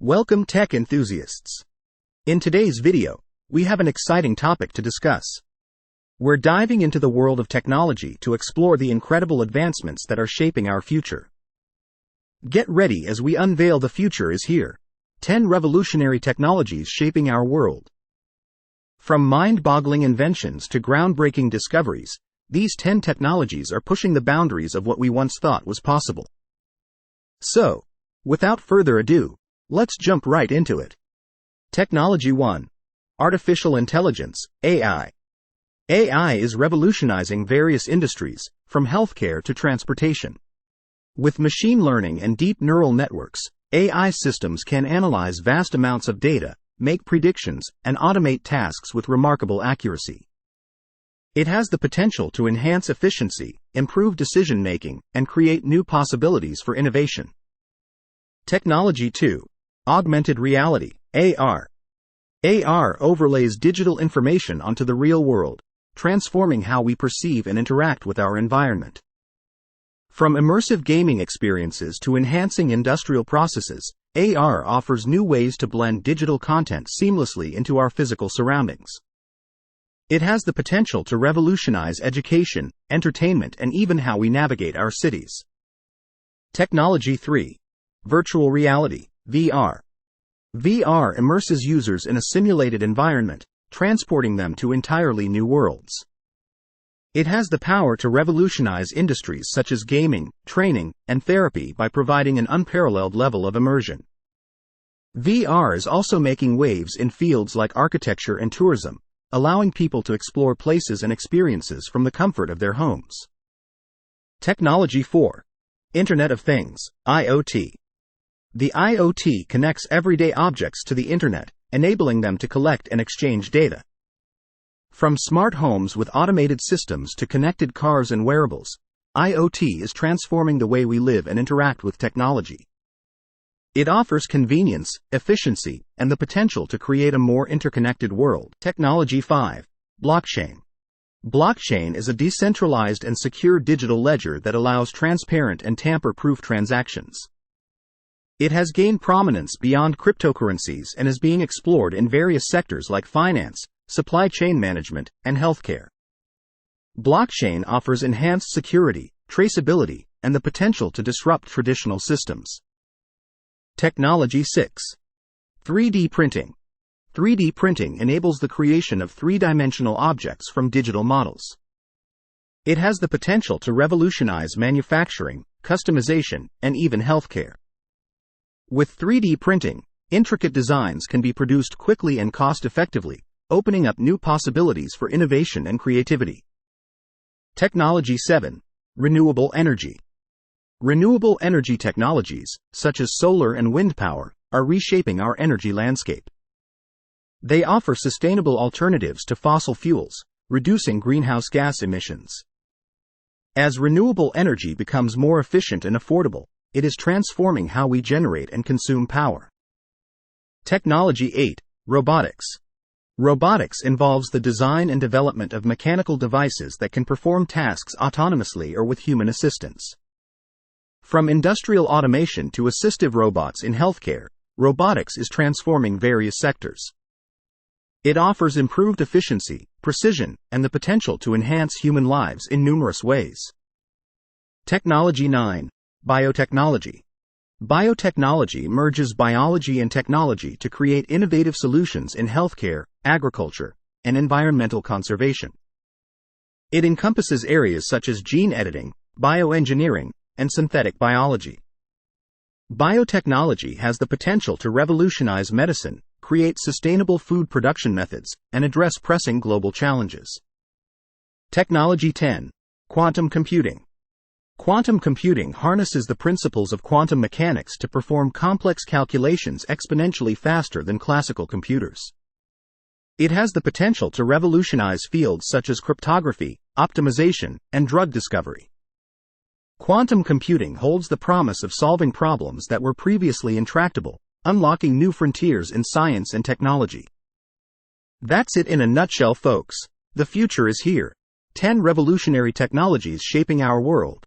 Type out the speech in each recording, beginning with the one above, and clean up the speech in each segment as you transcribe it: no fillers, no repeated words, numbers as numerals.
Welcome tech enthusiasts. In today's video, we have an exciting topic to discuss. We're diving into the world of technology to explore the incredible advancements that are shaping our future. Get ready as we unveil the future is here. 10 revolutionary technologies shaping our world. From mind-boggling inventions to groundbreaking discoveries, these 10 technologies are pushing the boundaries of what we once thought was possible. So, without further ado, let's jump right into it. Technology 1. Artificial Intelligence, AI. AI is revolutionizing various industries, from healthcare to transportation. With machine learning and deep neural networks, AI systems can analyze vast amounts of data, make predictions, and automate tasks with remarkable accuracy. It has the potential to enhance efficiency, improve decision-making, and create new possibilities for innovation. Technology 2. Augmented Reality, AR. AR overlays digital information onto the real world, transforming how we perceive and interact with our environment. From immersive gaming experiences to enhancing industrial processes, AR offers new ways to blend digital content seamlessly into our physical surroundings. It has the potential to revolutionize education, entertainment, and even how we navigate our cities. Technology 3. Virtual Reality, VR. VR immerses users in a simulated environment, transporting them to entirely new worlds. It has the power to revolutionize industries such as gaming, training, and therapy by providing an unparalleled level of immersion. VR is also making waves in fields like architecture and tourism, allowing people to explore places and experiences from the comfort of their homes. Technology 4. Internet of Things, IoT. The IoT connects everyday objects to the internet, enabling them to collect and exchange data. From smart homes with automated systems to connected cars and wearables, IoT is transforming the way we live and interact with technology. It offers convenience, efficiency, and the potential to create a more interconnected world. Technology 5. Blockchain. Blockchain is a decentralized and secure digital ledger that allows transparent and tamper-proof transactions. It has gained prominence beyond cryptocurrencies and is being explored in various sectors like finance, supply chain management, and healthcare. Blockchain offers enhanced security, traceability, and the potential to disrupt traditional systems. Technology 6. 3D printing. 3D printing enables the creation of three-dimensional objects from digital models. It has the potential to revolutionize manufacturing, customization, and even healthcare. With 3D printing, intricate designs can be produced quickly and cost-effectively, opening up new possibilities for innovation and creativity. Technology 7. Renewable energy. Renewable energy technologies, such as solar and wind power, are reshaping our energy landscape. They offer sustainable alternatives to fossil fuels, reducing greenhouse gas emissions. As renewable energy becomes more efficient and affordable, it is transforming how we generate and consume power. Technology 8. Robotics. Robotics involves the design and development of mechanical devices that can perform tasks autonomously or with human assistance. From industrial automation to assistive robots in healthcare, robotics is transforming various sectors. It offers improved efficiency, precision, and the potential to enhance human lives in numerous ways. Technology 9. Biotechnology. Biotechnology merges biology and technology to create innovative solutions in healthcare, agriculture, and environmental conservation. It encompasses areas such as gene editing, bioengineering, and synthetic biology. Biotechnology has the potential to revolutionize medicine, create sustainable food production methods, and address pressing global challenges. Technology 10. Quantum computing. Quantum computing harnesses the principles of quantum mechanics to perform complex calculations exponentially faster than classical computers. It has the potential to revolutionize fields such as cryptography, optimization, and drug discovery. Quantum computing holds the promise of solving problems that were previously intractable, unlocking new frontiers in science and technology. That's it in a nutshell, folks. The future is here. 10 revolutionary technologies shaping our world.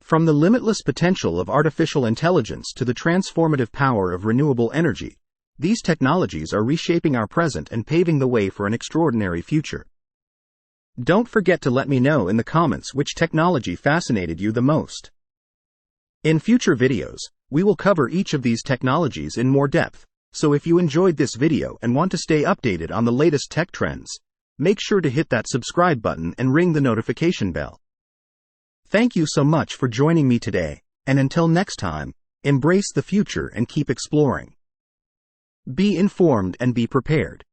From the limitless potential of artificial intelligence to the transformative power of renewable energy, these technologies are reshaping our present and paving the way for an extraordinary future. Don't forget to let me know in the comments which technology fascinated you the most. In future videos, we will cover each of these technologies in more depth, so if you enjoyed this video and want to stay updated on the latest tech trends, make sure to hit that subscribe button and ring the notification bell. Thank you so much for joining me today, and until next time, embrace the future and keep exploring. Be informed and be prepared.